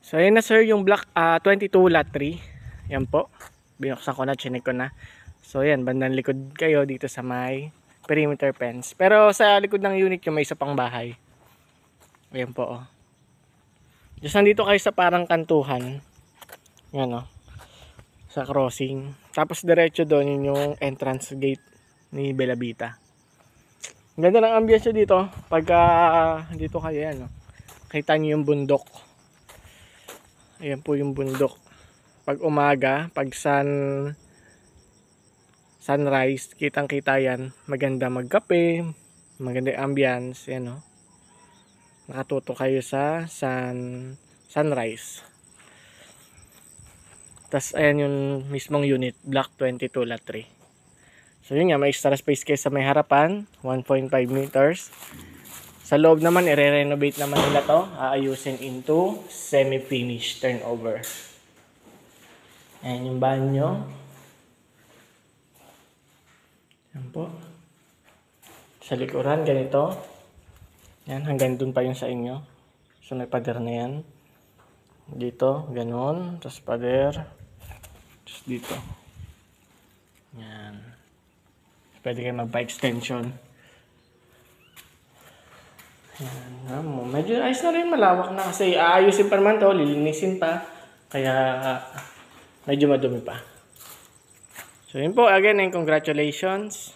So ayan na sir yung block 22 lot 3. Yan po. Binuksan ko na, chinek ko na. So ayan, bandang likod kayo dito sa may perimeter fence. Pero sa likod ng unit yung may isa pang bahay. Ayan po oh. Just nandito kayo sa parang kantuhan. Yan oh. Sa crossing. Tapos diretso doon yung entrance gate ni Bellavita. Ganda ng ambience dito. Pagka dito kayo yan oh. Kita nyo yung bundok. Ayan po yung bundok. Pag umaga, pag sunrise, kitang kita yan. Maganda magkape, maganda yung ambience. Ayan o. Nakatuto kayo sa sunrise. Tapos ayan yung mismong unit, block 22 lot 3. So yun nga, may extra space kayo sa may harapan, 1.5 meters. Sa loob naman, i-renovate naman nila to. Aayusin into semi-finished turnover. Ayan yung banyo. Ayan po. Sa likuran, ganito. Ayan, hanggang dun pa yung sa inyo. So may pader na yan. Dito, ganon. Tapos pader. Tapos dito. Ayan. Pwede kayo magpa-extension. Ayan, medyo ayos na rin, malawak na kasi aayusin pa naman to, lilinisin pa, kaya medyo madumi pa. So yun po, again, and congratulations.